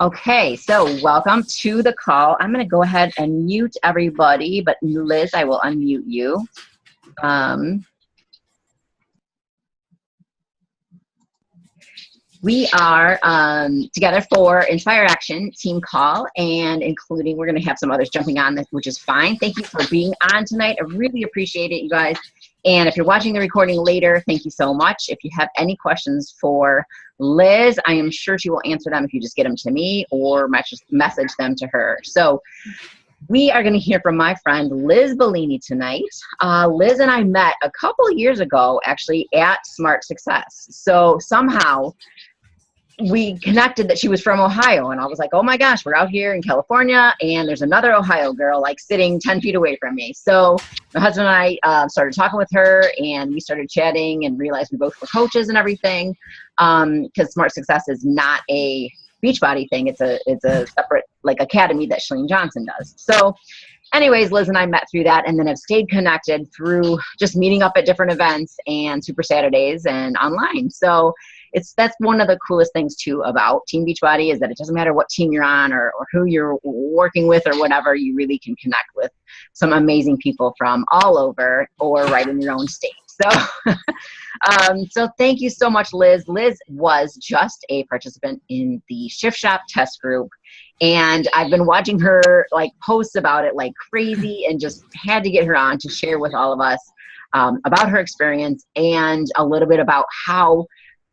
Okay, so welcome to the call. I'm going to go ahead and mute everybody, but Liz, I will unmute you. We are together for InspireAction Team Call, and including, we're going to have some others jumping on this, which is fine. Thank you for being on tonight. I really appreciate it, you guys. And if you're watching the recording later, thank you so much. If you have any questions for Liz, I am sure she will answer them if you just get them to me or message them to her. So we are going to hear from my friend Liz Bollini tonight. Liz and I met a couple of years ago, actually, at Smart Success. So somehow we connected that she was from Ohio, and I was like, oh my gosh, we're out here in California and there's another Ohio girl like sitting 10 feet away from me. So my husband and I started talking with her, and we started chatting and realized we both were coaches and everything, because Smart Success is not a Beachbody thing. It's a separate like academy that Chalene Johnson does. So anyways, Liz and I met through that, and then have stayed connected through just meeting up at different events and Super Saturdays and online. So that's one of the coolest things too about Team Beachbody, is that it doesn't matter what team you're on or who you're working with or whatever, you really can connect with some amazing people from all over or right in your own state. So, so thank you so much, Liz. Liz was just a participant in the Shift Shop test group, and I've been watching her like posts about it like crazy, and just had to get her on to share with all of us about her experience and a little bit about how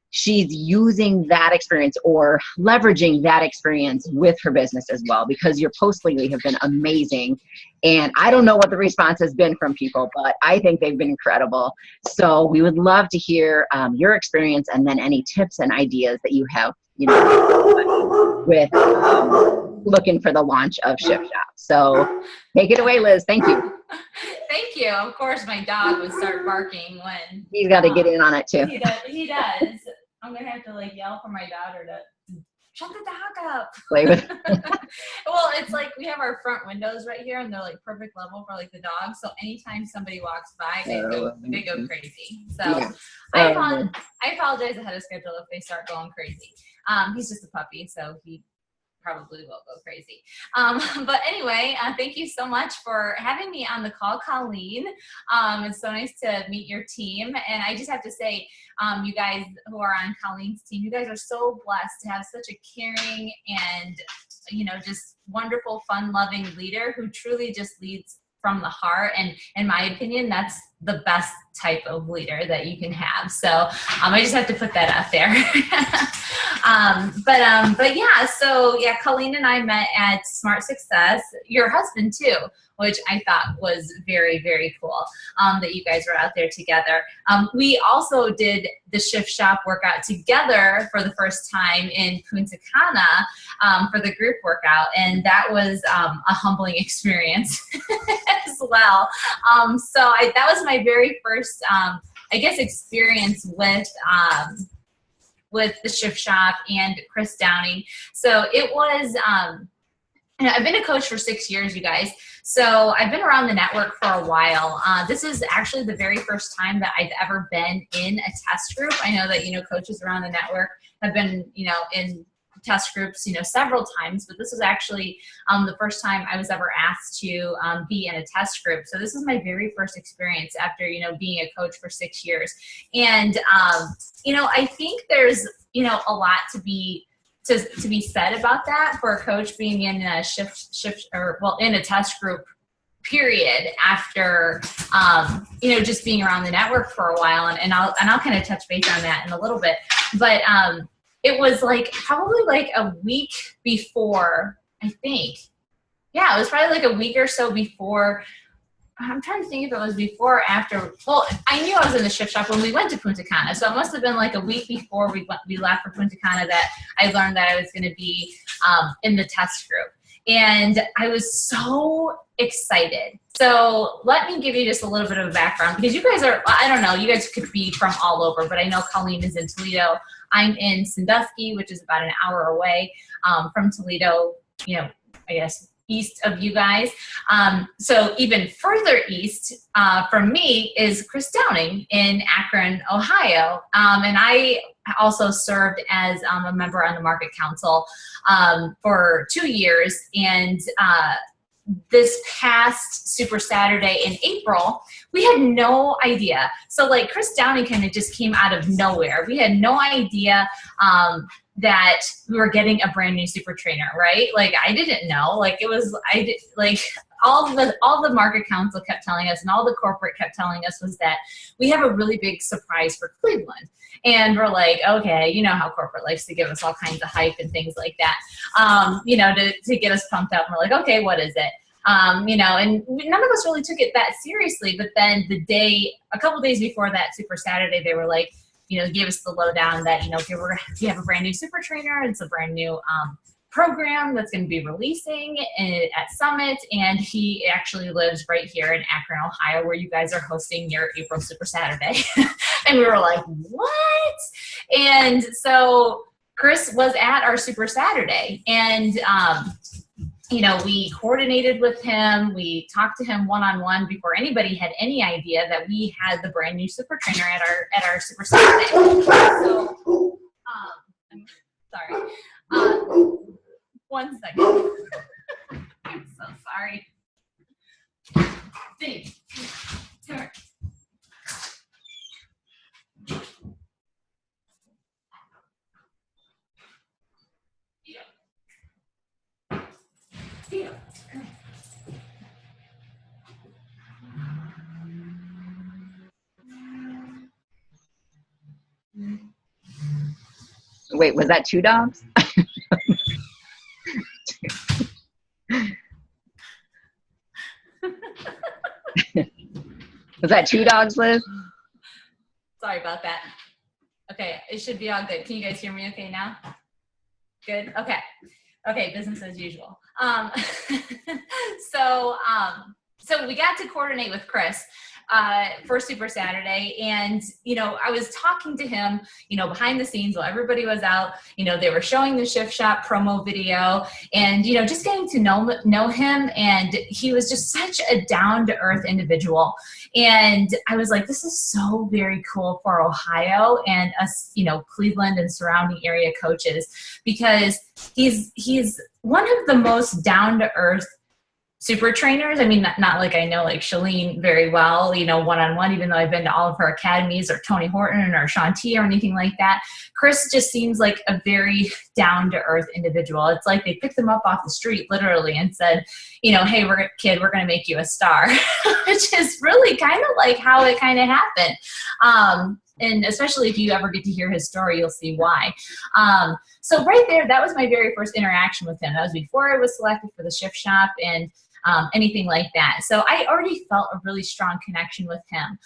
she's using that experience or leveraging that experience with her business as well, because your posts lately have been amazing. And I don't know what the response has been from people, but I think they've been incredible. So we would love to hear your experience, and then any tips and ideas that you have, with looking for the launch of Shift Shop. So take it away, Liz. Thank you. Thank you. Of course, my dog would start barking when he's got to get in on it too. He does. I'm gonna have to like yell for my daughter to shut the dog up. Play with. Well, it's like we have our front windows right here, and they're like perfect level for like the dogs. So anytime somebody walks by, they go crazy. So yeah. I apologize ahead of schedule if they start going crazy. He's just a puppy, so he probably will go crazy. But anyway, thank you so much for having me on the call, Colleen. It's so nice to meet your team. And I just have to say, you guys who are on Colleen's team, you guys are so blessed to have such a caring and, just wonderful, fun-loving leader who truly just leads from the heart. And in my opinion, that's the best type of leader that you can have. So I just have to put that out there. But yeah, so yeah, Colleen and I met at Smart Success, your husband too, which I thought was very, very cool, that you guys were out there together. We also did the Shift Shop workout together for the first time in Punta Cana, for the group workout. And that was a humbling experience as well. So that was my very first, experience with the Shift Shop and Chris Downing. So it was, I've been a coach for 6 years, you guys. So I've been around the network for a while. This is actually the very first time that I've ever been in a test group. I know that, coaches around the network have been, in test groups, several times, but this was actually the first time I was ever asked to be in a test group. So this is my very first experience after, being a coach for 6 years. And, I think there's, a lot to be said about that for a coach being in a in a test group period after, just being around the network for a while. And I'll kind of touch base on that in a little bit, but, it was probably a week before, I think. Yeah, it was probably a week or so before. I'm trying to think if it was before or after. Well, I knew I was in the Shift Shop when we went to Punta Cana. So it must have been a week before we left for Punta Cana that I learned that I was going to be in the test group. And I was so excited. So let me give you just a little bit of a background, because you guys are, I don't know, you guys could be from all over, but I know Colleen is in Toledo. I'm in Sandusky, which is about an hour away from Toledo, I guess east of you guys. So even further east from me is Chris Downing in Akron, Ohio. And I also served as a member on the Market Council for 2 years. And this past Super Saturday in April, we had no idea. So like Chris Downing kind of just came out of nowhere. We had no idea that we were getting a brand new super trainer, right? Like I didn't know. Like it was, all the Market Council kept telling us and all the corporate kept telling us was that we have a really big surprise for Cleveland. And we're like, okay, you know how corporate likes to give us all kinds of hype and things like that, to get us pumped up. And we're like, okay, what is it? And none of us really took it that seriously. But then a couple days before that Super Saturday, they were like, gave us the lowdown that, okay, we have a brand new super trainer. It's a brand new program that's going to be releasing at Summit. And he actually lives right here in Akron, Ohio, where you guys are hosting your April Super Saturday. And we were like, what? And so Chris was at our Super Saturday, and we coordinated with him. We talked to him one-on-one before anybody had any idea that we had the brand new super trainer at our Super Saturday. So, I'm sorry. One second. I'm so sorry. Vinny, come here. Wait, was that 2 dogs? Was that 2 dogs, Liz? Sorry about that. Okay, it should be all good. Can you guys hear me okay now? Good? Okay. Okay, business as usual. So we got to coordinate with Chris for Super Saturday. And, I was talking to him, behind the scenes while everybody was out. They were showing the Shift Shop promo video and, just getting to know him. And he was just such a down-to-earth individual. And I was like, this is so very cool for Ohio and us, Cleveland and surrounding area coaches, because he's one of the most down-to-earth super trainers. I mean, not like I know like Shalene very well, one-on-one, even though I've been to all of her academies, or Tony Horton or Shanti or anything like that. Chris just seems like a very down-to-earth individual. It's like they picked him up off the street literally and said, hey, we're going to make you a star, which is really kind of like how it kind of happened. And especially if you ever get to hear his story, you'll see why. So right there, that was my very first interaction with him. That was before I was selected for the Shift Shop and anything like that. So I already felt a really strong connection with him.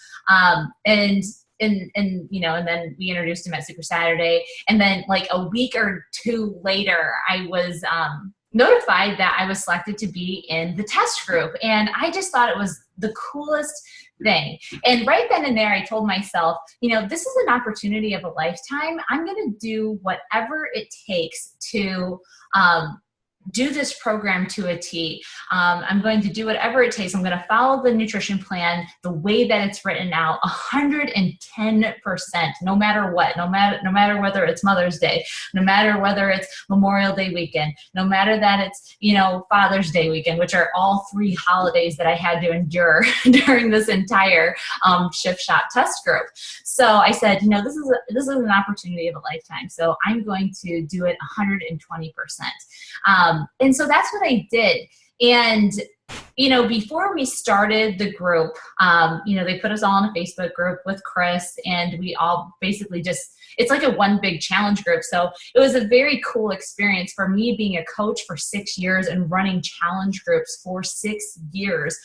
And then we introduced him at Super Saturday. And then like a week or 2 later, I was notified that I was selected to be in the test group. And I just thought it was the coolest thing. And right then and there, I told myself, this is an opportunity of a lifetime. I'm going to do whatever it takes to do this program to a T. I'm going to do whatever it takes. I'm going to follow the nutrition plan the way that it's written out, 110%, no matter what, no matter whether it's Mother's Day, no matter whether it's Memorial Day weekend, no matter that it's, Father's Day weekend, which are all 3 holidays that I had to endure during this entire Shift Shop test group. So I said, this is an opportunity of a lifetime. So I'm going to do it 120%. And so that's what I did. And, before we started the group, they put us all in a Facebook group with Chris, and we all basically it's like a one big challenge group. So it was a very cool experience for me being a coach for 6 years and running challenge groups for 6 years,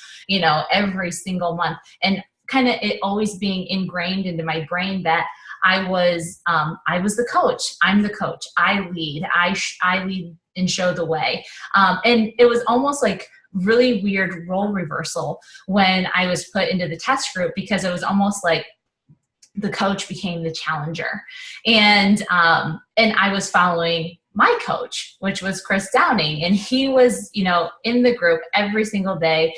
every single month. And kind of it always being ingrained into my brain that I was the coach. I'm the coach. I lead. I lead and show the way. And it was almost like really weird role reversal when I was put into the test group, because it was almost like the coach became the challenger, and I was following my coach, which was Chris Downing. And he was, in the group every single day.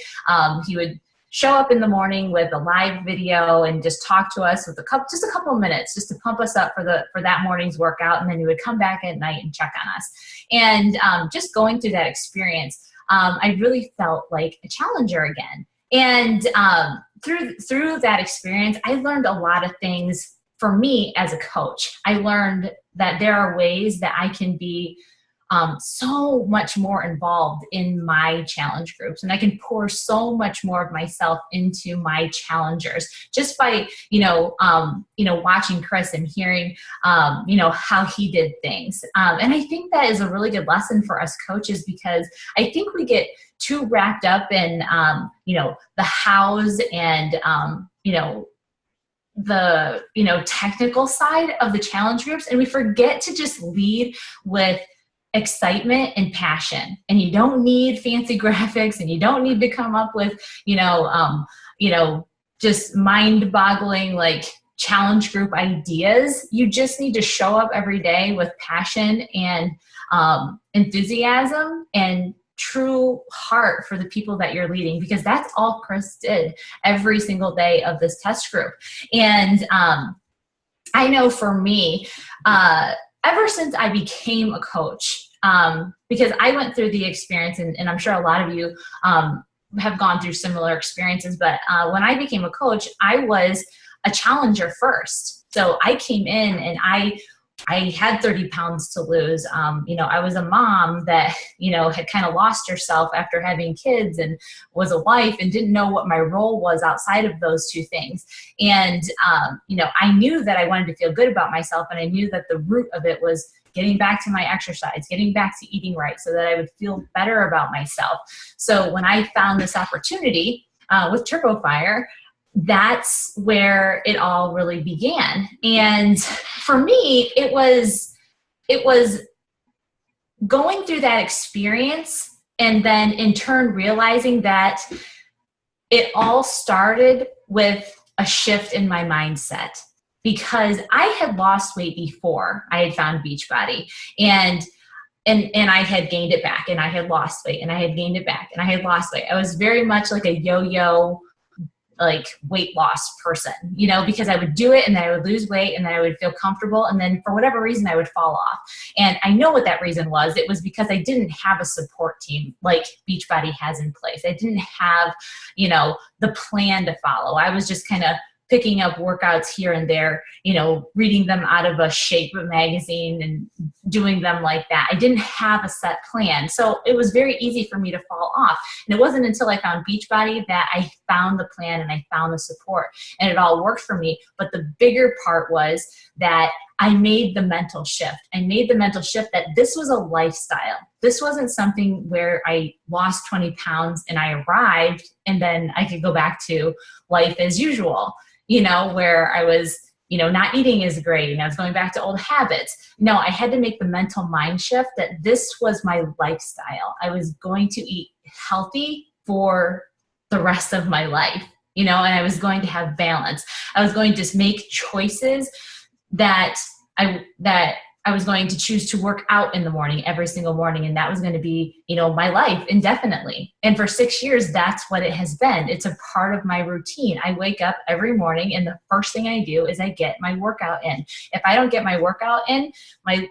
He would show up in the morning with a live video and just talk to us with just a couple of minutes, just to pump us up for that morning's workout. And then he would come back at night and check on us. And just going through that experience, I really felt like a challenger again. And through that experience, I learned a lot of things for me as a coach. I learned that there are ways that I can be so much more involved in my challenge groups, and I can pour so much more of myself into my challengers just by, watching Chris and hearing, how he did things. And I think that is a really good lesson for us coaches, because I think we get too wrapped up in, the hows and, the, technical side of the challenge groups. And we forget to just lead with excitement and passion. And you don't need fancy graphics, and you don't need to come up with, just mind-boggling, like, challenge group ideas. You just need to show up every day with passion and enthusiasm and true heart for the people that you're leading, because that's all Chris did every single day of this test group. And I know for me, ever since I became a coach, because I went through the experience, and I'm sure a lot of you have gone through similar experiences, but when I became a coach, I was a challenger first. So I came in and I had 30 pounds to lose. I was a mom that, had kind of lost herself after having kids, and was a wife and didn't know what my role was outside of those two things. And, I knew that I wanted to feel good about myself, and I knew that the root of it was getting back to my exercise, getting back to eating right so that I would feel better about myself. So when I found this opportunity with TurboFire, that's where it all really began. And for me, it was going through that experience, and then in turn realizing that it all started with a shift in my mindset, because I had lost weight before I had found Beachbody, and I had gained it back, and I had lost weight, and I had gained it back, and I had lost weight. I was very much like a yo-yo, like, weight loss person, because I would do it and then I would lose weight and then I would feel comfortable, and then for whatever reason I would fall off. And I know what that reason was. It was because I didn't have a support team like Beachbody has in place. I didn't have, the plan to follow. I was just kind of picking up workouts here and there, reading them out of a Shape magazine and doing them like that. I didn't have a set plan. So it was very easy for me to fall off. And it wasn't until I found Beachbody that I found the plan and I found the support, and it all worked for me. But the bigger part was that I made the mental shift. I made the mental shift that this was a lifestyle. This wasn't something where I lost 20 pounds and I arrived and then I could go back to life as usual, where I was, not eating as great and I was going back to old habits. No, I had to make the mental mind shift that this was my lifestyle. I was going to eat healthy for the rest of my life, and I was going to have balance. I was going to make choices that I was going to choose to work out in the morning every single morning. And that was going to be, my life indefinitely. And for 6 years, that's what it has been. It's a part of my routine. I wake up every morning and the first thing I do is I get my workout in. If I don't get my workout in, I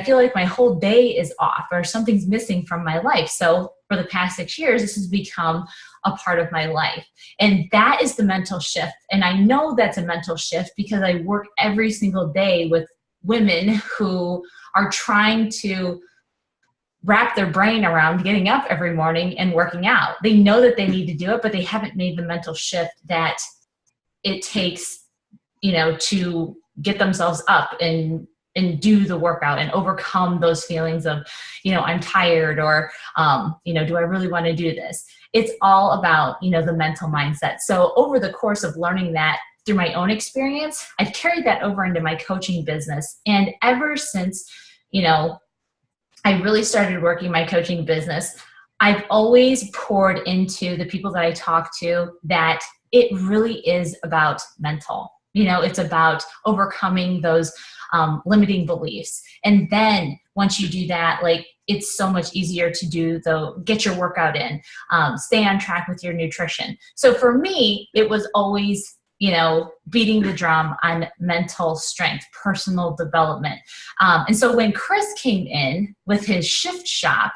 feel like my whole day is off or something's missing from my life. So for the past 6 years, this has become a part of my life. And that is the mental shift. And I know that's a mental shift because I work every single day with women who are trying to wrap their brain around getting up every morning and working out. They know that they need to do it, but they haven't made the mental shift that it takes, to get themselves up and do the workout and overcome those feelings of, I'm tired or, do I really want to do this? It's all about, the mental mindset. So over the course of learning that through my own experience, I've carried that over into my coaching business. And ever since, I really started working my coaching business, I've always poured into the people that I talk to that it really is about mental. It's about overcoming those limiting beliefs and then once you do that, like it's so much easier to get your workout in, stay on track with your nutrition. So for me, it was always, beating the drum on mental strength, personal development. And so when Chris came in with his shift shop,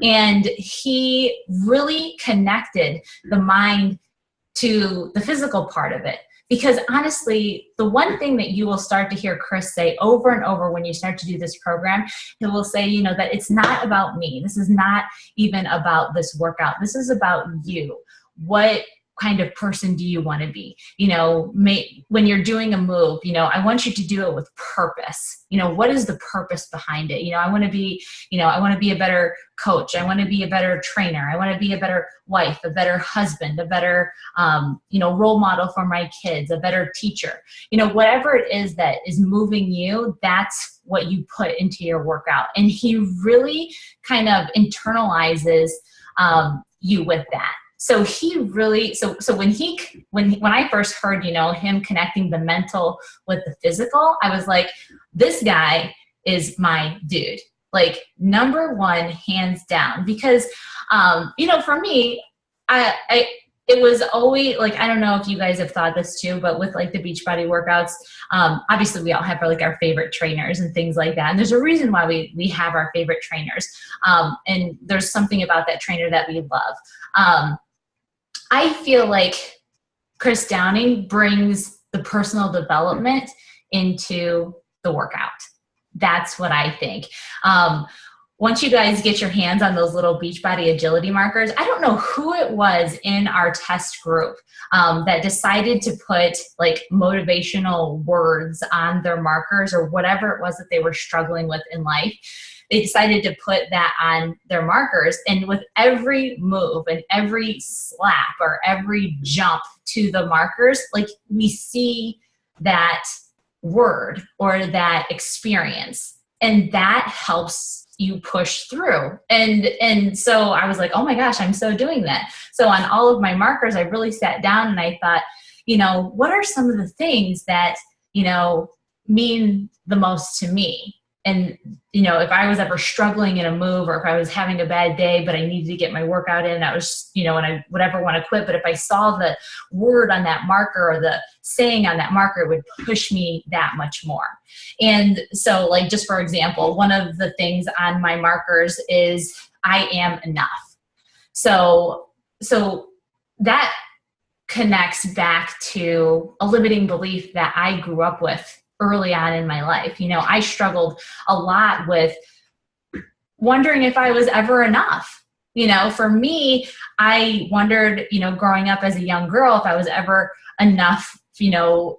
and he really connected the mind to the physical part of it. Because honestly, the one thing that you will start to hear Chris say over and over when you start to do this program, he will say, that it's not about me. This is not even about this workout. This is about you. What kind of person do you want to be? When you're doing a move, I want you to do it with purpose. What is the purpose behind it? I want to be a better coach. I want to be a better trainer. I want to be a better wife, a better husband, a better, role model for my kids, a better teacher. Whatever it is that is moving you, that's what you put into your workout. And he really kind of internalizes you with that. So he really, so when I first heard, him connecting the mental with the physical, I was like, this guy is my dude, like number one, hands down, because, for me, it was always like, I don't know if you guys have thought this too, but with like the Beachbody workouts, obviously we all have like our favorite trainers and things like that. And there's a reason why we have our favorite trainers. And there's something about that trainer that we love. I feel like Chris Downing brings the personal development into the workout. That's what I think. Once you guys get your hands on those little Beachbody agility markers, I don't know who it was in our test group that decided to put like motivational words on their markers or whatever it was that they were struggling with in life. They decided to put that on their markers, and with every move and every slap or every jump to the markers, like we see that word or that experience, and that helps you push through. And so I was like, oh my gosh, I'm so doing that. So on all of my markers, I really sat down and I thought, what are some of the things that, mean the most to me? And, if I was ever struggling in a move or if I was having a bad day, but I needed to get my workout in, I was, and I would ever want to quit. But if I saw the word on that marker or the saying on that marker, it would push me that much more. And so like, just for example, one of the things on my markers is I am enough. So that connects back to a limiting belief that I grew up with early on in my life. I struggled a lot with wondering if I was ever enough. For me, I wondered, growing up as a young girl, if I was ever enough, to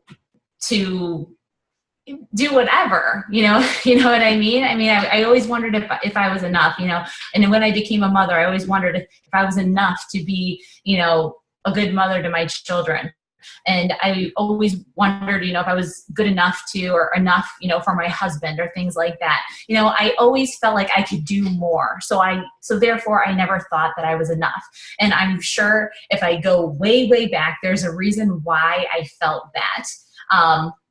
do whatever, you know what I mean? I always wondered if I was enough, and when I became a mother, I always wondered if I was enough to be, a good mother to my children. And I always wondered, if I was good enough to, or enough, for my husband or things like that. I always felt like I could do more. So therefore I never thought that I was enough. And I'm sure if I go way, way back, there's a reason why I felt that.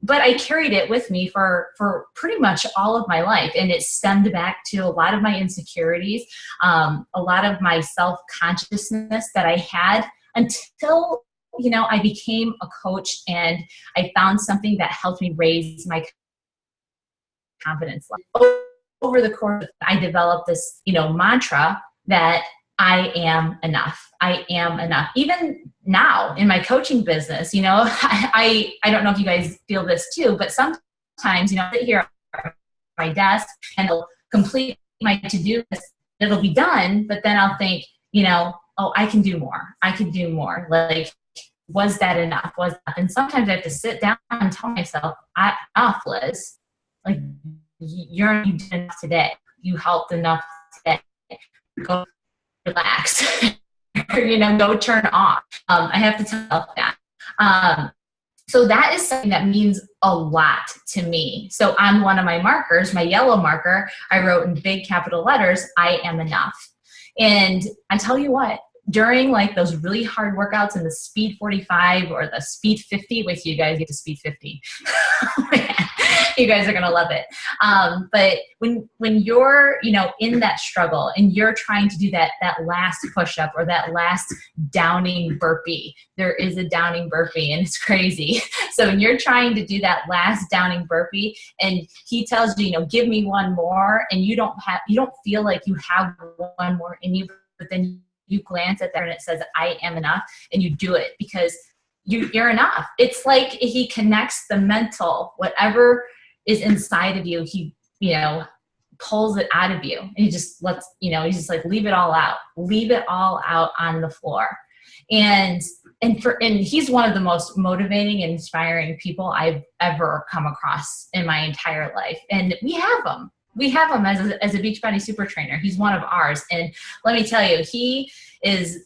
But I carried it with me for pretty much all of my life. And it stemmed back to a lot of my insecurities, a lot of my self-consciousness that I had until I became a coach and I found something that helped me raise my confidence. Over the course, I developed this, mantra that I am enough. I am enough. Even now in my coaching business, I don't know if you guys feel this too, but sometimes, I sit here at my desk and I'll complete my to-do list. It'll be done, but then I'll think, oh, I can do more. I can do more. Like, was that enough? And sometimes I have to sit down and tell myself, enough, Liz. Like, you did enough today. You helped enough today. Go relax. Go turn off. I have to tell myself that. So that is something that means a lot to me. So on one of my markers, my yellow marker, I wrote in big capital letters, I am enough. And I tell you what, during like those really hard workouts in the speed 45 or the speed 50, wait till you guys get to speed 50. You guys are going to love it. But when you're, in that struggle and you're trying to do that last push-up or that last downing burpee, there is a downing burpee and it's crazy. So when you're trying to do that last downing burpee and he tells you, give me one more, and you don't feel like you have one more in you, but then you glance at that and it says, I am enough, and you do it because you're enough. It's like he connects the mental, whatever is inside of you, he, pulls it out of you, and he just lets, he's just like, leave it all out on the floor. And he's one of the most motivating and inspiring people I've ever come across in my entire life. And we have him as a Beachbody super trainer. He's one of ours. And let me tell you, he is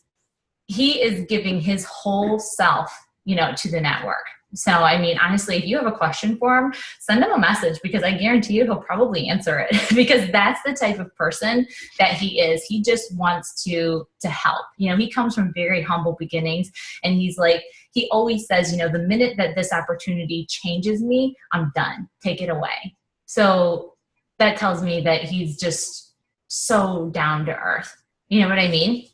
giving his whole self, to the network. So, honestly, if you have a question for him, send him a message, because I guarantee you he'll probably answer it because that's the type of person that he is. He just wants to help. He comes from very humble beginnings, and he's like, he always says, the minute that this opportunity changes me, I'm done. Take it away. So that tells me that he's just so down to earth. You know what I mean?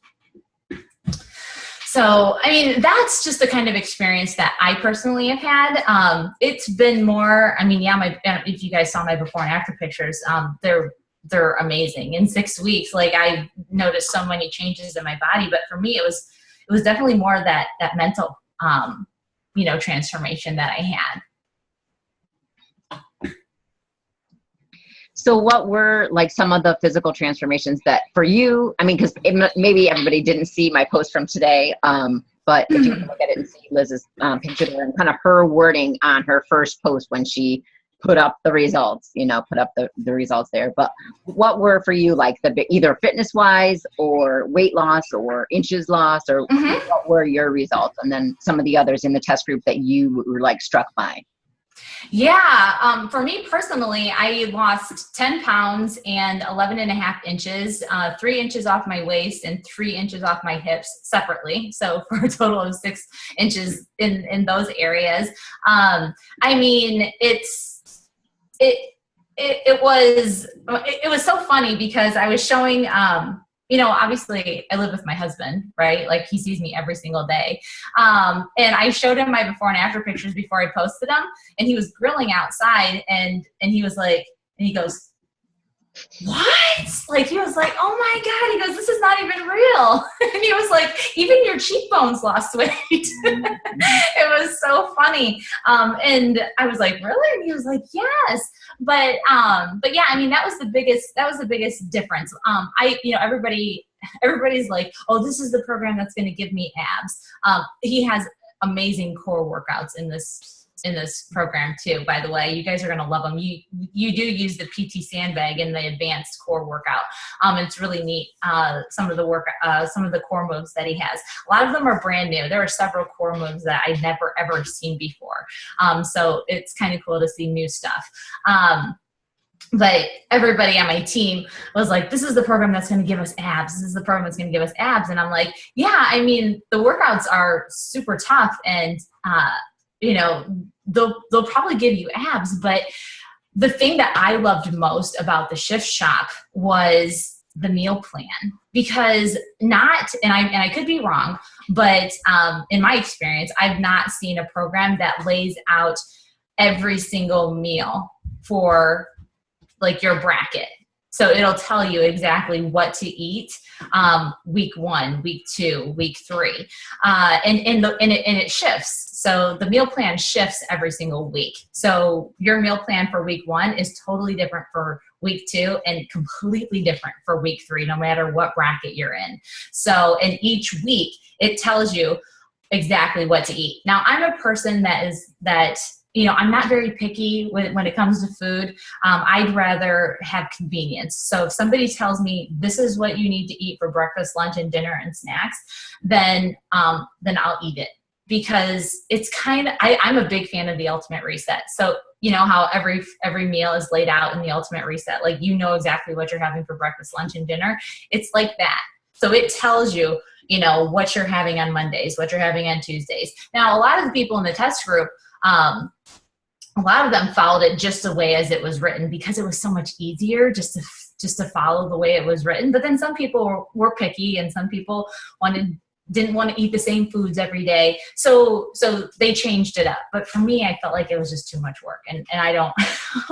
So, that's just the kind of experience that I personally have had. It's been more, if you guys saw my before and after pictures, they're amazing. In 6 weeks, I noticed so many changes in my body, but for me, it was definitely more that mental, transformation that I had. So what were some of the physical transformations that for you, because maybe everybody didn't see my post from today, but if you can look at it and see Liz's picture there and kind of her wording on her first post when she put up the results, put up the results there. But what were for you, either fitness wise or weight loss or inches lost, or what were your results? And then some of the others in the test group that you were struck by. Yeah. For me personally, I lost 10 pounds and 11.5 inches, 3 inches off my waist and 3 inches off my hips separately. So for a total of 6 inches in those areas. It was so funny because I was showing, obviously I live with my husband, right? He sees me every single day. And I showed him my before and after pictures before I posted them, and he was grilling outside and he was like, and he goes, what? He was like, oh my God. He goes, this is not even real. And he was like, even your cheekbones lost weight. It was so funny. And I was like, really? And he was like, yes. But yeah, that was the biggest difference. Everybody's like, oh, this is the program that's going to give me abs. He has amazing core workouts in this program too, by the way. You guys are going to love them. You do use the PT sandbag in the advanced core workout. It's really neat. Some of the core moves that he has, a lot of them are brand new. There are several core moves that I've never ever seen before. So it's kind of cool to see new stuff. But everybody on my team was like, this is the program that's going to give us abs. This is the program that's going to give us abs. And I'm like, yeah, the workouts are super tough, and they'll probably give you abs. But the thing that I loved most about the Shift Shop was the meal plan, because and I could be wrong, but in my experience, I've not seen a program that lays out every single meal for your bracket. So it'll tell you exactly what to eat week 1, week 2, week 3, and it shifts. So the meal plan shifts every single week. So your meal plan for week 1 is totally different for week 2 and completely different for week 3, no matter what bracket you're in. So in each week, it tells you exactly what to eat. Now, I'm a person that I'm not very picky when it comes to food. I'd rather have convenience. So if somebody tells me this is what you need to eat for breakfast, lunch, and dinner and snacks, then I'll eat it, because it's I'm a big fan of the ultimate reset. So how every meal is laid out in the ultimate reset, exactly what you're having for breakfast, lunch, and dinner. It's like that. So it tells you, what you're having on Mondays, what you're having on Tuesdays. Now, a lot of the people in the test group, a lot of them followed it just the way as it was written because it was so much easier just to follow the way it was written. But then some people were picky, and some people didn't want to eat the same foods every day. So they changed it up. But for me, I felt like it was just too much work. And I don't,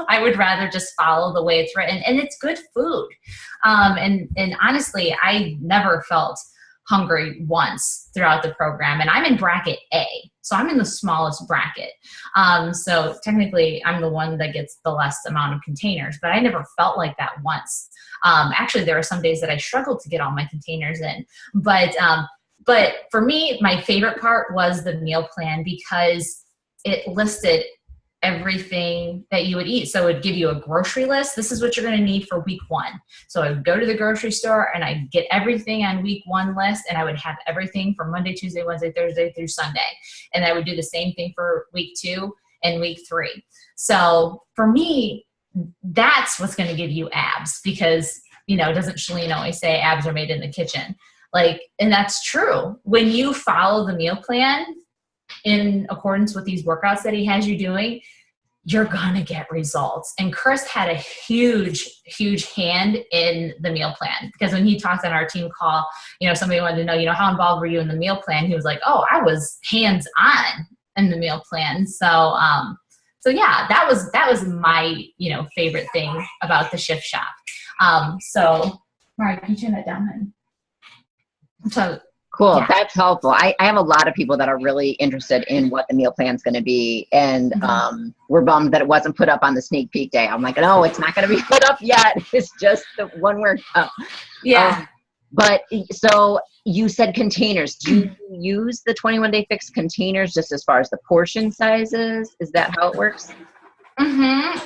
I would rather just follow the way it's written, and it's good food. And honestly, I never felt hungry once throughout the program, and I'm in bracket A. So I'm in the smallest bracket. So technically I'm the one that gets the less amount of containers, but I never felt like that once. Actually, there were some days that I struggled to get all my containers in, but for me, my favorite part was the meal plan because it listed everything that you would eat. So it would give you a grocery list. This is what you're going to need for week 1. So I would go to the grocery store and I'd get everything on week 1 list, and I would have everything from Monday, Tuesday, Wednesday, Thursday through Sunday. And I would do the same thing for week 2 and week 3. So for me, that's what's going to give you abs because, doesn't Shalene always say abs are made in the kitchen? And that's true. When you follow the meal plan in accordance with these workouts that he has you doing, you're going to get results. And Chris had a huge, huge hand in the meal plan because when he talked on our team call, somebody wanted to know, how involved were you in the meal plan? He was like, oh, I was hands on in the meal plan. So yeah, that was my, favorite thing about the Shift Shop. So Mariah, can you turn that down, honey? So cool. Yeah. That's helpful. I have a lot of people that are really interested in what the meal plan is going to be. And we're bummed that it wasn't put up on the sneak peek day. I'm like, no, it's not going to be put up yet. It's just the one workout. Yeah. But so you said containers. Do you use the 21-day fix containers just as far as the portion sizes? Is that how it works?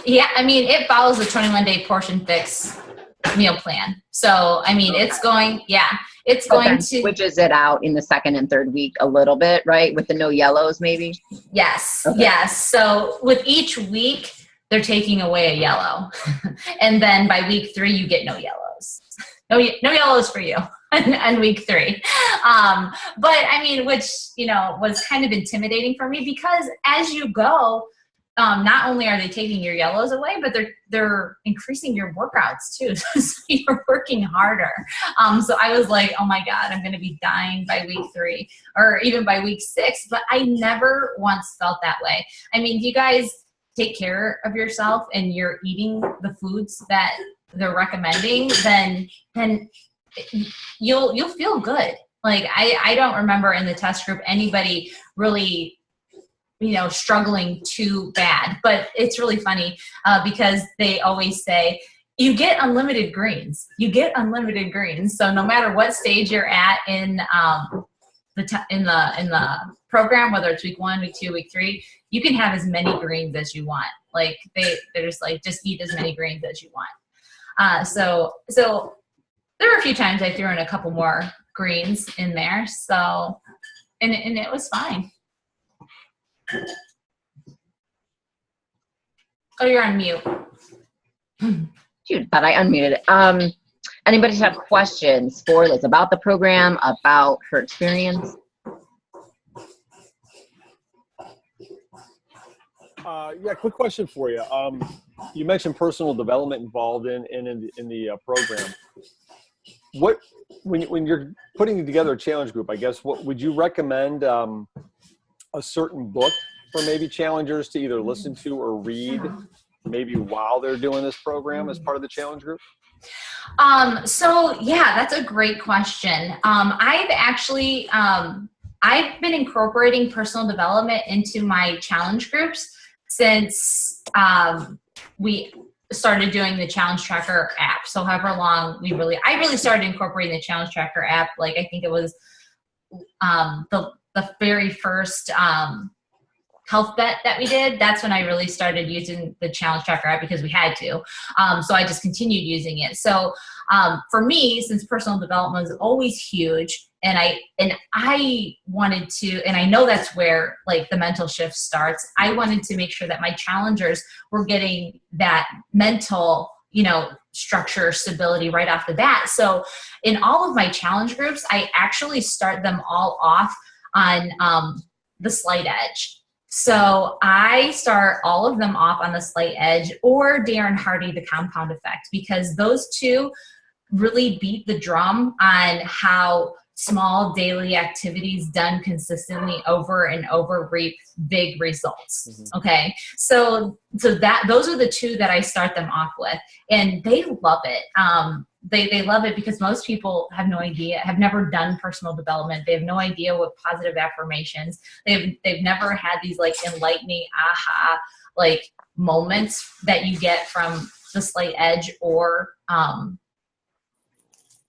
Yeah. I mean, it follows the 21-day portion fix meal plan. So, I mean, it's going to switches it out in the 2nd and 3rd week a little bit, right? With the no yellows, maybe. Yes. Okay. Yes. So with each week, they're taking away a yellow, and then by week 3, you get no yellows. No yellows for you on week 3. But I mean, which was kind of intimidating for me because as you go, not only are they taking your yellows away, but they're increasing your workouts too. So you're working harder. So I was like, oh my God, I'm going to be dying by week 3 or even by week 6. But I never once felt that way. I mean, if you guys take care of yourself and you're eating the foods that they're recommending, then you'll feel good. I don't remember in the test group anybody really struggling too bad. But it's really funny because they always say, you get unlimited greens. You get unlimited greens. So no matter what stage you're at in the program, whether it's week 1, week 2, week 3, you can have as many greens as you want. They're just like, just eat as many greens as you want. So there were a few times I threw in a couple more greens in there. So, and it was fine. Oh, you're on mute. Shoot, thought I unmuted it. Anybody have questions for Liz about the program, about her experience? Yeah, quick question for you. You mentioned personal development involved in the program. When you're putting together a challenge group, I guess, what would you recommend a certain book for maybe challengers to either listen to or read maybe while they're doing this program as part of the challenge group? So yeah, that's a great question. I've actually, I've been incorporating personal development into my challenge groups since we started doing the challenge tracker app. So however long I really started incorporating the challenge tracker app. I think it was the very first health bet that we did. That's when I really started using the challenge tracker app because we had to. So I just continued using it. So for me, since personal development was always huge, and I wanted to, and I know that's where the mental shift starts. I wanted to make sure that my challengers were getting that mental, structure, stability right off the bat. So in all of my challenge groups, I actually start them all off on the slight edge. So I start all of them off on the Slight Edge or Darren Hardy, the Compound Effect, because those two really beat the drum on how small daily activities done consistently over and over reap big results. Okay. So those are the two that I start them off with, and they love it. They love it because most people have no idea, have never done personal development. They have no idea what positive affirmations. They've never had these like enlightening aha like moments that you get from the Slight Edge or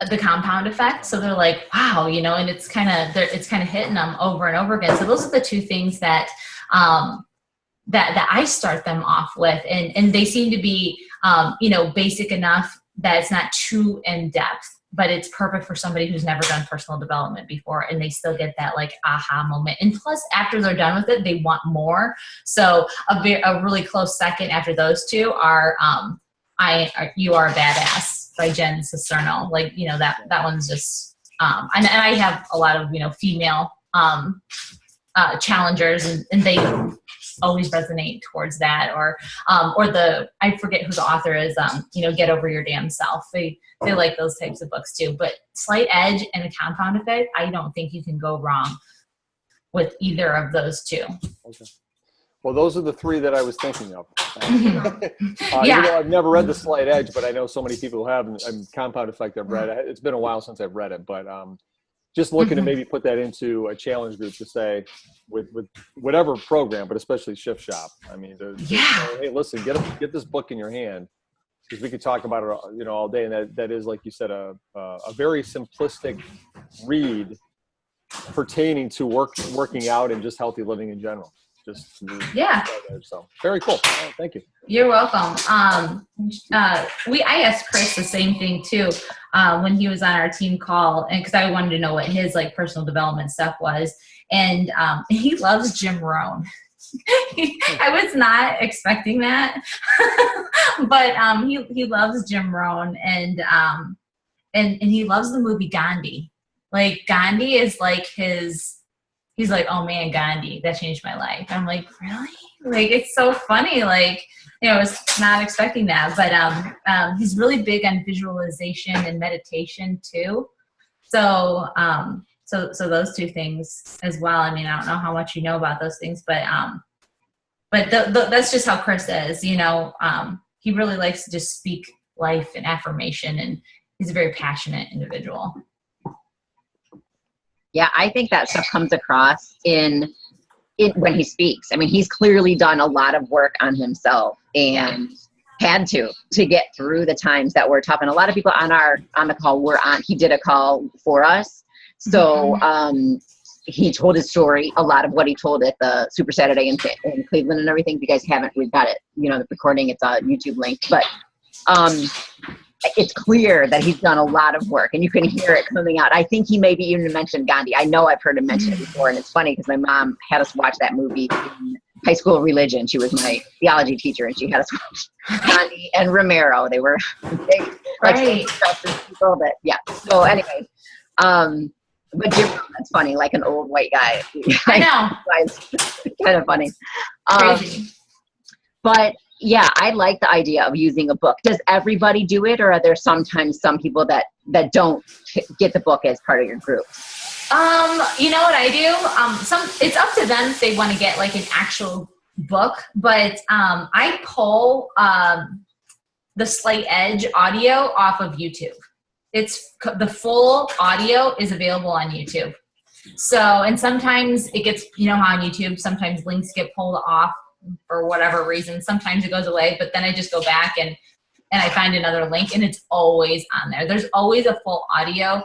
the Compound Effect. So they're like, wow, you know, and it's kind of hitting them over and over again. So those are the two things that that I start them off with, and they seem to be you know, basic enough that it's not too in depth, but it's perfect for somebody who's never done personal development before, and they still get that like aha moment. And plus, after they're done with it, they want more. So a really close second after those two are You Are a Badass by Jen Cisterno. Like, you know, that one's just and I have a lot of, you know, female challengers, and they always resonate towards that, or I forget who the author is, you know, Get Over Your Damn Self. They like those types of books too. But Slight Edge and the Compound Effect, I don't think you can go wrong with either of those two. Okay. Well, those are the three that I was thinking of. Yeah. You know, I've never read the Slight Edge, but I know so many people who have, and Compound Effect I've read. It's been a while since I've read it, but just looking to maybe put that into a challenge group to say with whatever program, but especially Shift Shop. I mean, say, hey, listen, get this book in your hand, because we could talk about it, you know, all day. And that is, like you said, a very simplistic read pertaining to working out and just healthy living in general. So very cool. Oh, thank you. You're welcome. I asked Chris the same thing too when he was on our team call, and because I wanted to know what his like personal development stuff was, and he loves Jim Rohn. I was not expecting that, but he loves Jim Rohn, and he loves the movie Gandhi. Like Gandhi is like his. He's like, oh man, Gandhi, that changed my life. I'm like, really? Like, it's so funny. Like, you know, I was not expecting that, but he's really big on visualization and meditation too. So, so those two things as well. I mean, I don't know how much you know about those things, but that's just how Chris is, you know. He really likes to just speak life and affirmation, and he's a very passionate individual. Yeah, I think that stuff comes across in when he speaks. I mean, he's clearly done a lot of work on himself and had to get through the times that were tough. And a lot of people on the call he did a call for us. So he told his story, a lot of what he told at the Super Saturday in Cleveland and everything. If you guys haven't, we've got it, you know, the recording, it's a YouTube link. But it's clear that he's done a lot of work, and you can hear it coming out. I think he maybe even mentioned Gandhi. I know I've heard him mention it before, and it's funny because my mom had us watch that movie in high school religion. She was my theology teacher, and she had us watch Gandhi and Romero. They were right. People that, yeah. So anyway, but Jim, that's funny, like an old white guy. I know. It's kind of funny. Crazy. But yeah, I like the idea of using a book. Does everybody do it, or are there sometimes some people that don't get the book as part of your group? You know what I do? It's up to them if they want to get like an actual book, but I pull the Slight Edge audio off of YouTube. It's the full audio is available on YouTube. So, and sometimes it gets, you know how on YouTube, sometimes links get pulled off for whatever reason. Sometimes it goes away, but then I just go back and I find another link, and it's always on there. There's always a full audio,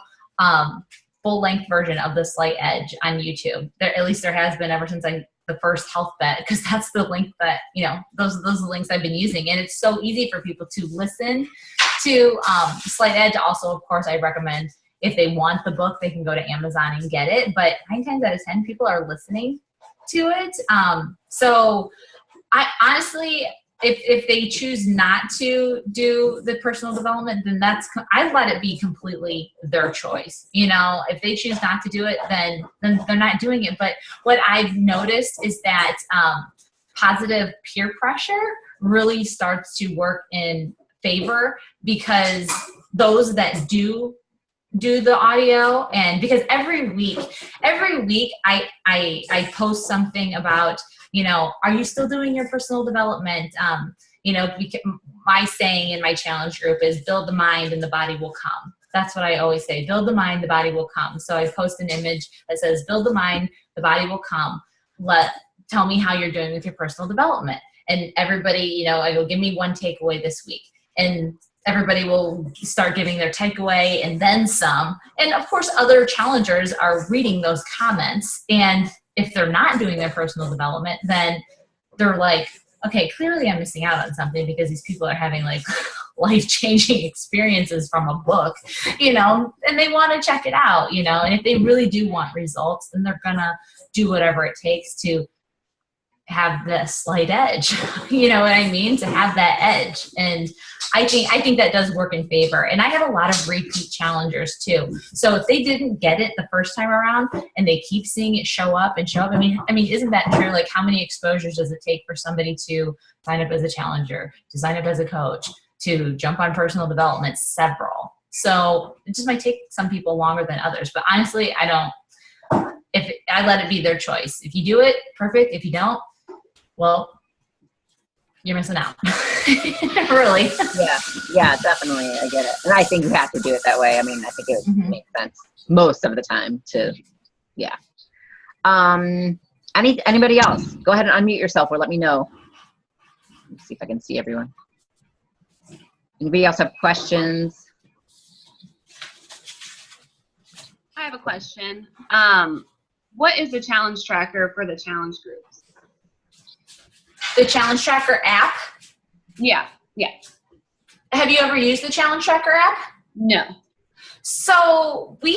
full length version of the Slight Edge on YouTube. At least there has been ever since the first health bet, because that's the link that, you know, those are the links I've been using. And it's so easy for people to listen to Slight Edge. Also, of course, I recommend if they want the book, they can go to Amazon and get it. But 9 times out of 10, people are listening to it. So I honestly, if they choose not to do the personal development, then I let it be completely their choice. You know, if they choose not to do it, then they're not doing it. But what I've noticed is that positive peer pressure really starts to work in favor, because those that do the audio, and because every week I post something about, you know, are you still doing your personal development? You know, my saying in my challenge group is build the mind and the body will come. That's what I always say, build the mind, the body will come. So I post an image that says build the mind, the body will come. Tell me how you're doing with your personal development. And everybody, you know, I go, give me one takeaway this week. And everybody will start giving their takeaway and then some. And of course, other challengers are reading those comments. And if they're not doing their personal development, then they're like, okay, clearly I'm missing out on something, because these people are having like life-changing experiences from a book, you know, and they want to check it out, you know. And if they really do want results, then they're gonna do whatever it takes to have the slight edge, you know what I mean? To have that edge. And I think that does work in favor. And I have a lot of repeat challengers too. So if they didn't get it the first time around and they keep seeing it show up, I mean, isn't that true? Like, how many exposures does it take for somebody to sign up as a challenger, to sign up as a coach, to jump on personal development? Several. So it just might take some people longer than others. But honestly, I let it be their choice. If you do it, perfect. If you don't, well, you're missing out. Really. Yeah, definitely. I get it. And I think you have to do it that way. I mean, I think it makes sense most of the time yeah. Anybody else? Go ahead and unmute yourself or let me know. Let's see if I can see everyone. Anybody else have questions? I have a question. What is the challenge tracker for the challenge groups? The Challenge Tracker app? Yeah. Have you ever used the Challenge Tracker app? No. So the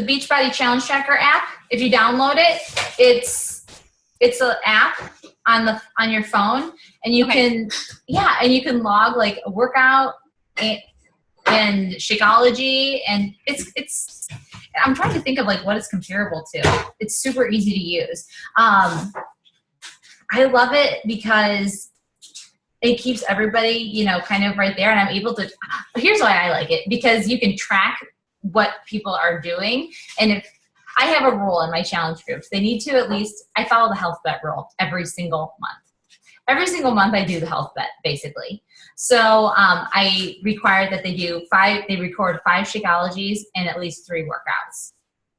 Beachbody Challenge Tracker app, if you download it, it's an app on your phone, and you can log like a workout and Shakeology, and it's I'm trying to think of like what it's comparable to. It's super easy to use. I love it because it keeps everybody, you know, kind of right there. And I'm able to, here's why I like it, because you can track what people are doing. And if I have a rule in my challenge groups, they need to I follow the health bet rule every single month. Every single month I do the health bet, basically. So I require that they record 5 Shakeologies and at least 3 workouts.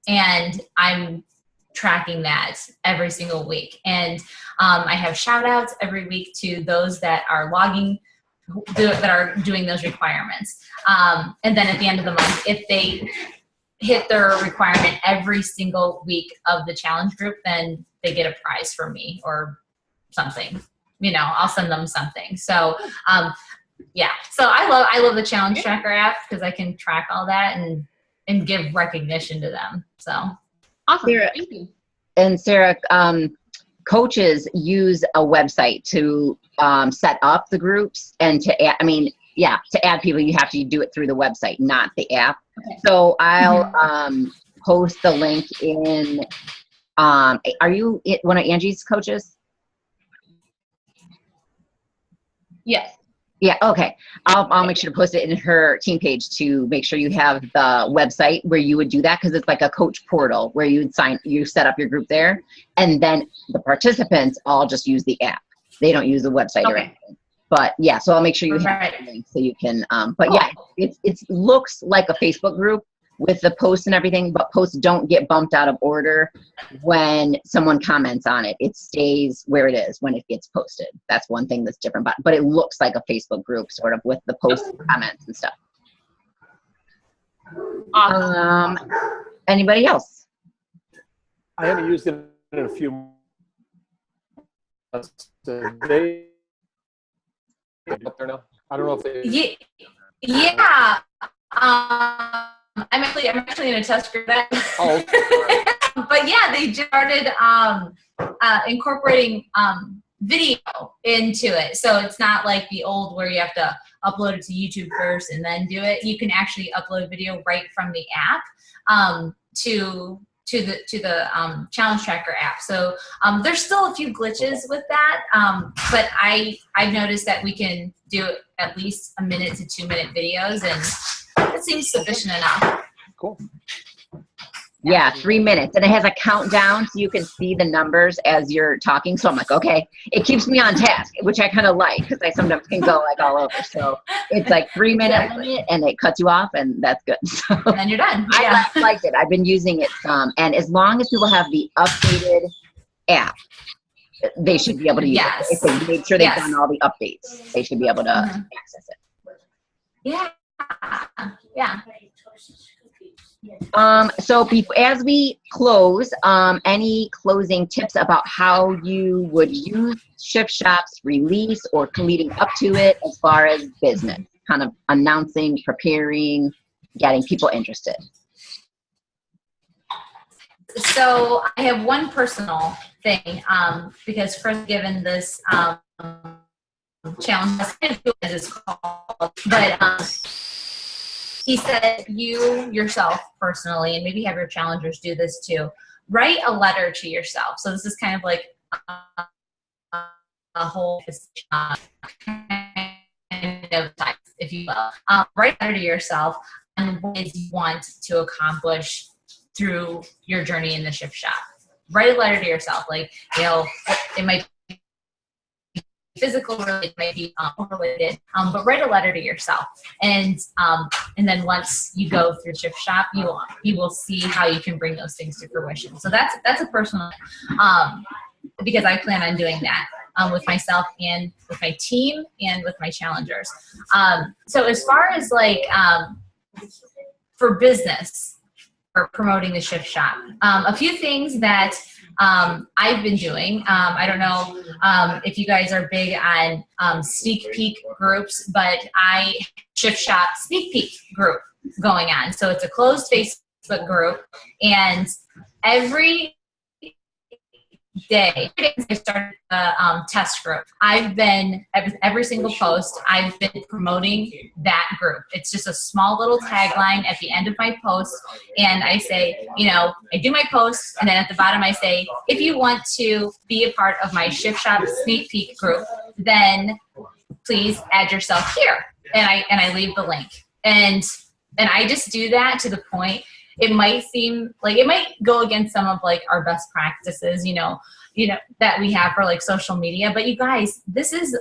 And I'm tracking that every single week. And I have shout outs every week to those that are logging, that are doing those requirements. And then at the end of the month, if they hit their requirement every single week of the challenge group, then they get a prize from me or something. You know, I'll send them something. So yeah, so I love the Challenge Tracker app because I can track all that and give recognition to them. So awesome. Sarah, thank you. And Sarah, coaches use a website to set up the groups and to add, to add people, you have to do it through the website, not the app. Okay. So I'll post the link in, are you one of Angie's coaches? Yes. Yeah, okay. I'll make sure to post it in her team page to make sure you have the website where you would do that, because it's like a coach portal where you set up your group there, and then the participants all just use the app. They don't use the website or anything. But yeah, so I'll make sure you have the link so you can. But yeah, it looks like a Facebook group with the posts and everything, but posts don't get bumped out of order when someone comments on it. It stays where it is when it gets posted. That's one thing that's different, but it looks like a Facebook group sort of with the posts and comments and stuff. Awesome. Anybody else? I haven't used it in a few months. They up there now? I don't know if they. Yeah. I'm actually in a test group. But yeah, they started incorporating video into it. So it's not like the old where you have to upload it to YouTube first and then do it. You can actually upload video right from the app to the challenge tracker app. So there's still a few glitches with that, but I've noticed that we can do at least 1 minute to 2 minute videos, and it seems sufficient enough. Cool. Yeah, 3 minutes. And it has a countdown so you can see the numbers as you're talking. So I'm like, okay, it keeps me on task, which I kind of like because I sometimes can go like all over. So it's like 3 minute limit and it cuts you off, and that's good. So And then you're done. Yeah. I liked it. I've been using it some. And as long as people have the updated app, they should be able to use it. If they make sure they've done all the updates, they should be able to access it. Yeah. Yeah. So as we close, any closing tips about how you would use Shift Shop's release or leading up to it as far as business, kind of announcing, preparing, getting people interested? So I have one personal thing, because Chris given this challenge, as it's called, but he said you yourself personally, and maybe have your challengers do this too, write a letter to yourself. So this is kind of like a whole kind of type, if you will. Write a letter to yourself on what it is you want to accomplish through your journey in the Shift Shop. Write a letter to yourself. Like, you know, it might be physical related, it might be related, but write a letter to yourself. And then once you go through Shift Shop, you will see how you can bring those things to fruition. So that's a personal, because I plan on doing that with myself and with my team and with my challengers. So as far as like for business or promoting the Shift Shop, a few things that I've been doing. I don't know if you guys are big on sneak peek groups, but I Shift Shop sneak peek group going on. So it's a closed Facebook group, and every day I started a test group. I've been, every single post, I've been promoting that group. It's just a small little tagline at the end of my post, and I say, you know, I do my post, and then at the bottom I say, if you want to be a part of my Shift Shop sneak peek group, then please add yourself here. And I leave the link. And I just do that to the point. It might seem like it might go against some of like our best practices, you know, that we have for like social media. But you guys, this is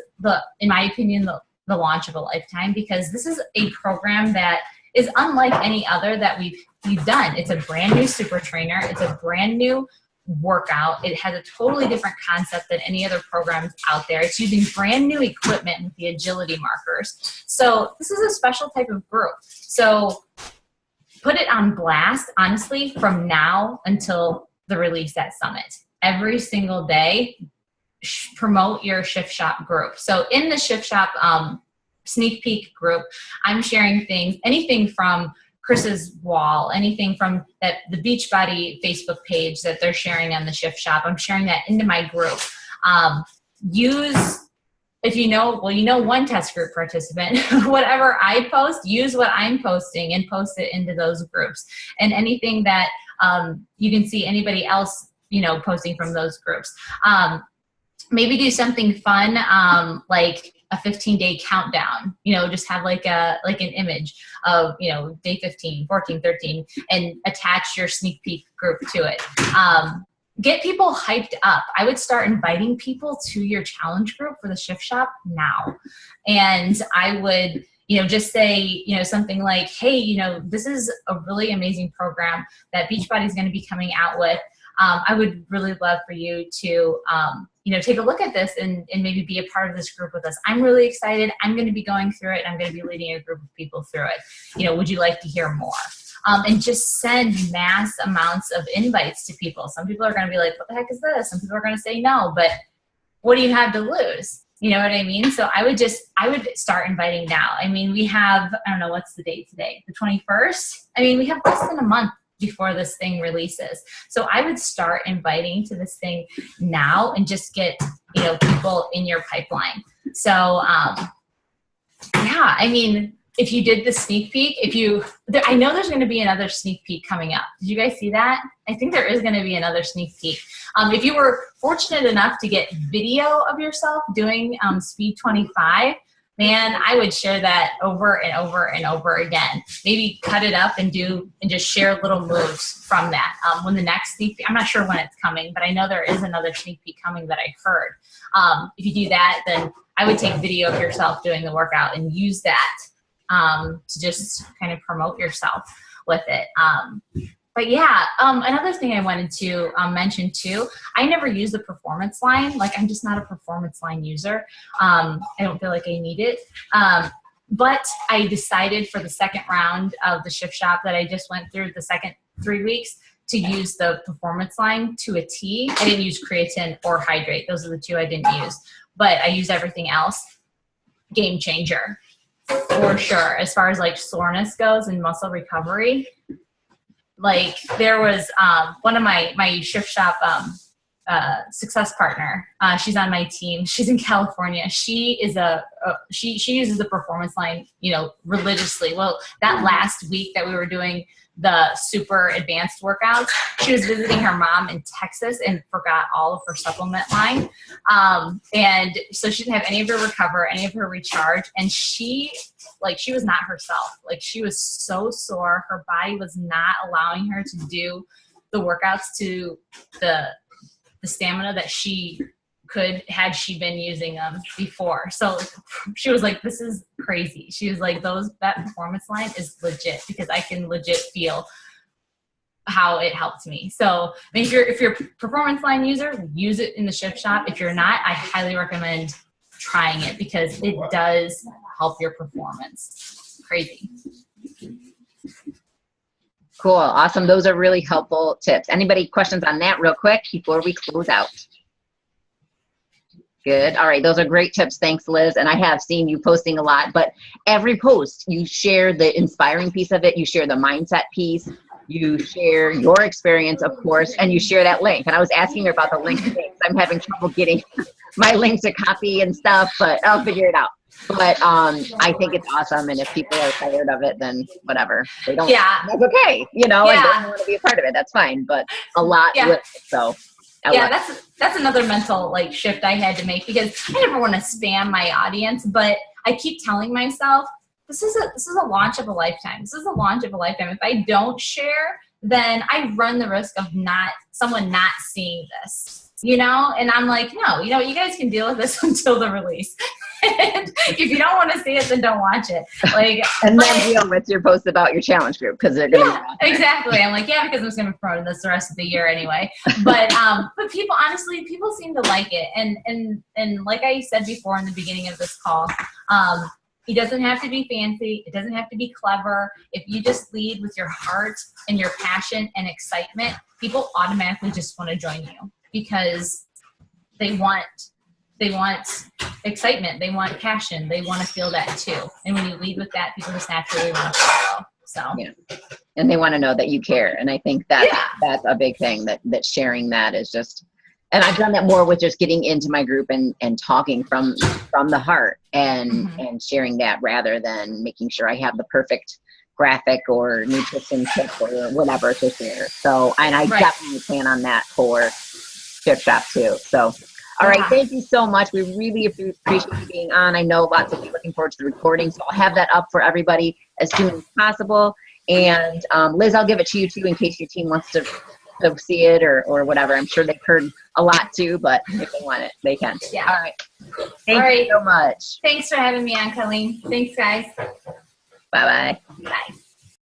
in my opinion, the launch of a lifetime, because this is a program that is unlike any other that we've done. It's a brand new super trainer. It's a brand new workout. It has a totally different concept than any other programs out there. It's using brand new equipment with the agility markers. So this is a special type of group. So put it on blast, honestly, from now until the release at Summit. Every single day, promote your Shift Shop group. So in the Shift Shop sneak peek group, I'm sharing things, anything from Chris's wall, anything from the Beachbody Facebook page that they're sharing on the Shift Shop. I'm sharing that into my group. If you know, well, you know one test group participant, whatever I post, use what I'm posting and post it into those groups. And anything that you can see anybody else, you know, posting from those groups. Maybe do something fun, like a 15-day countdown, you know, just have like an image of, you know, day 15, 14, 13, and attach your sneak peek group to it. Get people hyped up. I would start inviting people to your challenge group for the Shift Shop now. And I would, you know, just say, you know, something like, hey, you know, this is a really amazing program that Beachbody is going to be coming out with. I would really love for you to, you know, take a look at this and maybe be a part of this group with us. I'm really excited. I'm going to be going through it. I'm going to be leading a group of people through it. You know, would you like to hear more? And just send mass amounts of invites to people. Some people are going to be like, what the heck is this? Some people are going to say no, but what do you have to lose? You know what I mean? So I would start inviting now. I mean, we have, I don't know, what's the date today? The 21st? I mean, we have less than a month before this thing releases. So I would start inviting to this thing now and just get, people in your pipeline. So, yeah, I mean, if you did the sneak peek, I know there's going to be another sneak peek coming up. Did you guys see that? I think there is going to be another sneak peek. If you were fortunate enough to get video of yourself doing Speed 25, man, I would share that over and over and over again. Maybe cut it up and just share little moves from that. When the next sneak peek, I'm not sure when it's coming, but I know there is another sneak peek coming that I heard. If you do that, then I would take video of yourself doing the workout and use that to just kind of promote yourself with it. But yeah, another thing I wanted to mention too, I never use the performance line. Like, I'm just not a performance line user. I don't feel like I need it. But I decided for the second round of the shift shop that I just went through, the second 3 weeks, to use the performance line to a T. I didn't use creatine or hydrate. Those are the two I didn't use. But I used everything else. Game changer. For sure. As far as like soreness goes and muscle recovery, like there was one of my shift shop success partner. She's on my team. She's in California. She is she uses the performance line, religiously. Well, that last week that we were doing the super advanced workouts, she was visiting her mom in Texas and forgot all of her supplement line. And so she didn't have any of her recover, any of her recharge. And she was not herself. Like, she was so sore. Her body was not allowing her to do the workouts to the stamina that she could, had she been using them before. So she was like, this is crazy. She was like, that performance line is legit, because I can legit feel how it helped me. So I mean, if you're a performance line user, use it in the shift shop. If you're not, I highly recommend trying it, because it does help your performance. Crazy. Cool. Awesome. Those are really helpful tips. Anybody questions on that real quick before we close out? Good. All right. Those are great tips. Thanks, Liz. And I have seen you posting a lot, but every post you share the inspiring piece of it. You share the mindset piece. You share your experience, of course, and you share that link. And I was asking her about the link today, because I'm having trouble getting my link to copy and stuff, but I'll figure it out. But I think it's awesome. And if people are tired of it, then whatever. They don't. Yeah. That's okay. And don't want to be a part of it. That's fine. But a lot with it. So. That's another mental shift I had to make, because I never want to spam my audience, but I keep telling myself, this is a launch of a lifetime. This is a launch of a lifetime. If I don't share, then I run the risk of someone not seeing this. And I'm like, no, you guys can deal with this until the release. And if you don't want to see it, then don't watch it. And then deal with your post about your challenge group, because they're going to. Exactly. I'm like, because I'm just going to promote this the rest of the year anyway. But people, honestly, people seem to like it. And like I said before in the beginning of this call, it doesn't have to be fancy. It doesn't have to be clever. If you just lead with your heart and your passion and excitement, people automatically just want to join you, because they want excitement. They want passion. They want to feel that too. And when you lead with that, people just naturally want to follow. So yeah, and they want to know that you care. And I think that's a big thing, that sharing that is just. And I've done that more with just getting into my group and talking from the heart and sharing that, rather than making sure I have the perfect graphic or nutrition tip or whatever to share. So, and I definitely plan on that for Shift Shop too. So, all right. Thank you so much. We really appreciate you being on. I know lots of people looking forward to the recording, so I'll have that up for everybody as soon as possible. And Liz, I'll give it to you too, in case your team wants to see it or whatever. I'm sure they've heard a lot too, but if they want it, they can. Yeah. All right. Thank you so much. Thanks for having me on, Colleen. Thanks, guys. Bye-bye. Bye.